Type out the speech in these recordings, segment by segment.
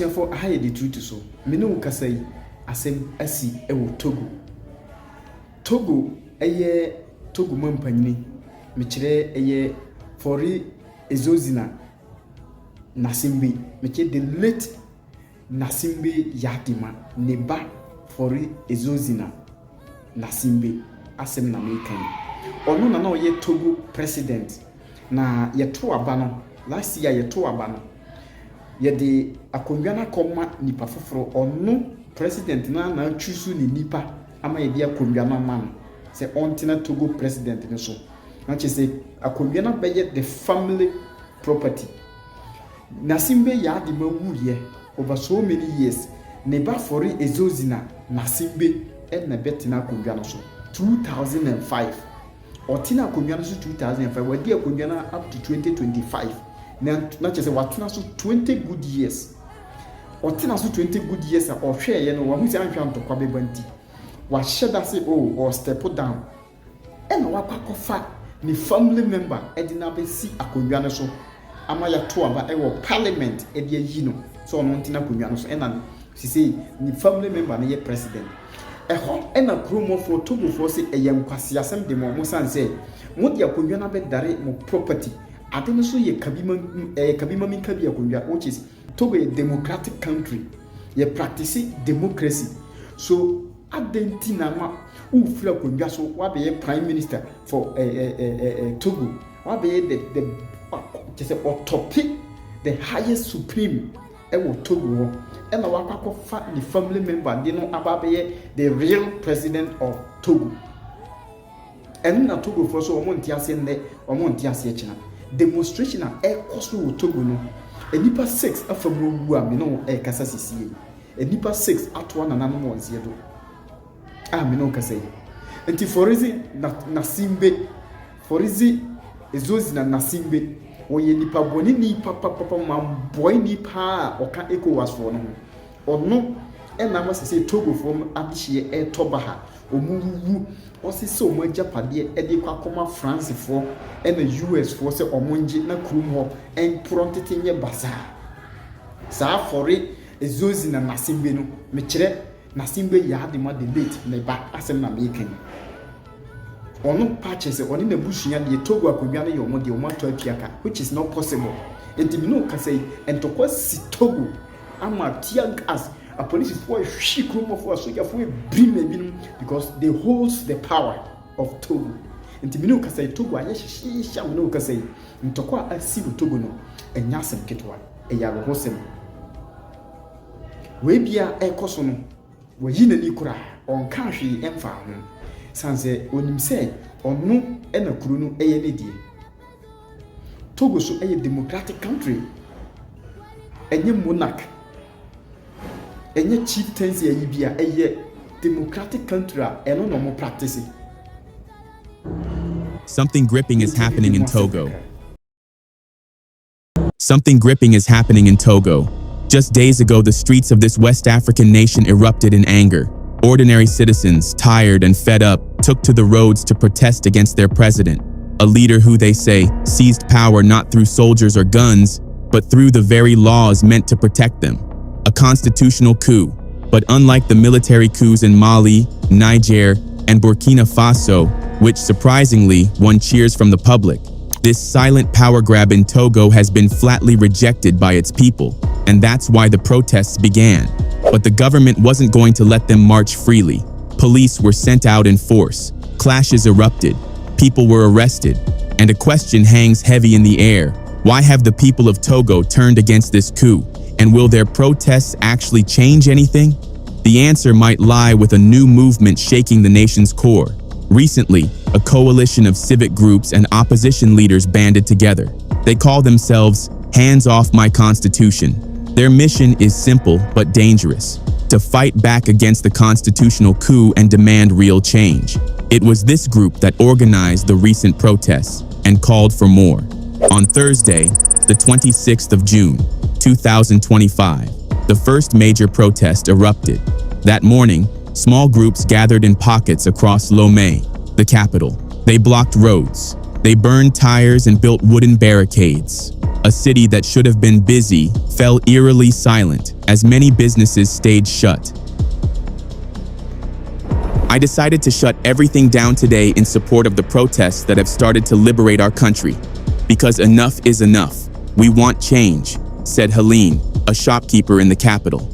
Therefore, I the truth so. Me no kasa yi asem asi ewo Togo. Togo Togo mampanyini. Me kire fori ezozina Nasimbe. Me kire the late Nasimbe Yadima neba fori ezozina Nasimbe asem na mekan. Ono na oye Togo president na yeto aba no last year yeto aba no yede akonnwa na koma nipa foforo ono president na choose ni nipa ama yede akonnwa na man se ontina Togo president ne so na che se akonnwa na beye the family property Nasimbe Yadima wuye over so many years ne ba fori ezozina Nasimbe na betina akonnwa no so 2005 otina akonnwa no so 2005 wadi akonnwa na up to 2025 na chese watuna so 20 good years otina so 20 good years a ohwe ye no wa hu se anhwa ntokwa bebanti wa sheda se or step down ena wakwakofa ni family member edina be si akonnwa no so ama ya to aba ewo parliament ede yi no so ono ntina akonnwa no so ena sisi ni family member na ye president eho ena kromo for Togo for se eyam kwase asem de mo sanse mo de akonnwa na be dare mo property atene so ye kabima min kabi akonnwa which is Togo a democratic country ye practice democracy so adentina ma u fira akonnwa so wa be prime minister for Togo wa be the just topic the highest supreme ewo Togo and wakwakofa the family member they know about the real president of Togo and na Togo for so omonti ase ne omonti ase china demonstration a ekoso wo Togo no enipa 6 afamu wu a me no kasa sisie enipa 6 atwa na nanom wonse do me no kasa yi enti forizi Nasimbe forizi ezozi na Nasimbe oye nipa boni ni papa ma boy ni pa oka ECOWAS for no ono ena ma se Togo from adihie toba ha omuwu osise omo ajapade e de kwakoma France for ena US for se omonje na krum ho en prontete nye bazaar sa fori ezozi na Nasimbe no me kire Nasimbe Yadima the late ne ba asem na mekan ono patches oni na busunya de Togo akonnwa no yomo de omato atuaka which is not possible enti no ka say entokwa si Togo ama tear gas a police for shi kromo for soldier for brim ebinum because they holds the power of Togo enti no ka say Togo anya shisha no ka say ntokwa asi Togo no enya asem ketwa eya ro hosem we bia ekoso no wayi na ni kura on ka hwe emfa ho sanse onim se onu ena kuru no eye ne die Togo so eye democratic country enye monarch enye chieftains ya yibia eye democratic country eno no mo practice. Something gripping is happening in Togo. Something gripping is happening in Togo. Just days ago, the streets of this West African nation erupted in anger. Ordinary citizens, tired and fed up, took to the roads to protest against their president, a leader who they say seized power not through soldiers or guns, but through the very laws meant to protect them. A constitutional coup. But unlike the military coups in Mali, Niger, and Burkina Faso, which surprisingly won cheers from the public, this silent power grab in Togo has been flatly rejected by its people, and that's why the protests began. But the government wasn't going to let them march freely. Police were sent out in force. Clashes erupted. People were arrested. And a question hangs heavy in the air. Why have the people of Togo turned against this coup? And will their protests actually change anything? The answer might lie with a new movement shaking the nation's core. Recently, a coalition of civic groups and opposition leaders banded together. They call themselves Hands Off My Constitution. Their mission is simple but dangerous: to fight back against the constitutional coup and demand real change. It was this group that organized the recent protests and called for more. On Thursday, the 26th of June, 2025, the first major protest erupted. That morning, small groups gathered in pockets across Lomé, the capital. They blocked roads. They burned tires and built wooden barricades. A city that should have been busy fell eerily silent as many businesses stayed shut. I decided to shut everything down today in support of the protests that have started to liberate our country. Because enough is enough. We want change, said Helene, a shopkeeper in the capital.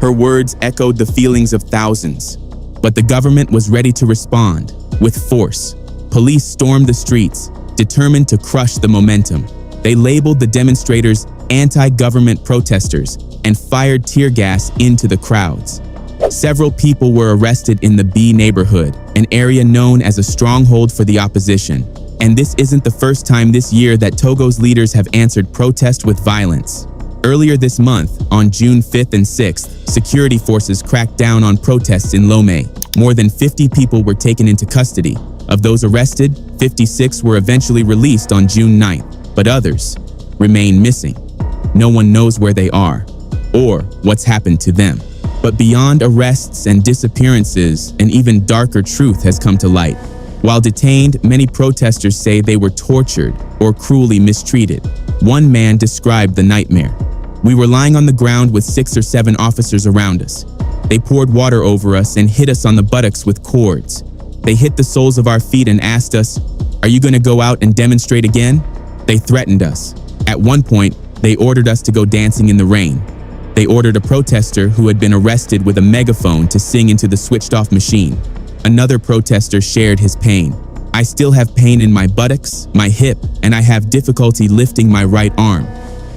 Her words echoed the feelings of thousands. But the government was ready to respond, with force. Police stormed the streets, determined to crush the momentum. They labeled the demonstrators anti-government protesters and fired tear gas into the crowds. Several people were arrested in the B neighborhood, an area known as a stronghold for the opposition. And this isn't the first time this year that Togo's leaders have answered protest with violence. Earlier this month, on June 5th and 6th, security forces cracked down on protests in Lomé. More than 50 people were taken into custody. Of those arrested, 56 were eventually released on June 9th, but others remain missing. No one knows where they are or what's happened to them. But beyond arrests and disappearances, an even darker truth has come to light. While detained, many protesters say they were tortured or cruelly mistreated. One man described the nightmare. We were lying on the ground with 6 or 7 officers around us. They poured water over us and hit us on the buttocks with cords. They hit the soles of our feet and asked us, "Are you going to go out and demonstrate again?" They threatened us. At one point, they ordered us to go dancing in the rain. They ordered a protester who had been arrested with a megaphone to sing into the switched-off machine. Another protester shared his pain. "I still have pain in my buttocks, my hip, and I have difficulty lifting my right arm."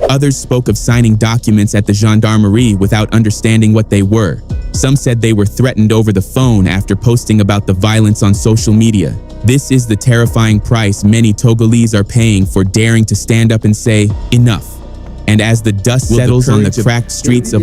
Others spoke of signing documents at the gendarmerie without understanding what they were. Some said they were threatened over the phone after posting about the violence on social media. This is the terrifying price many Togolese are paying for daring to stand up and say, "Enough." And as the dust settles on the cracked streets of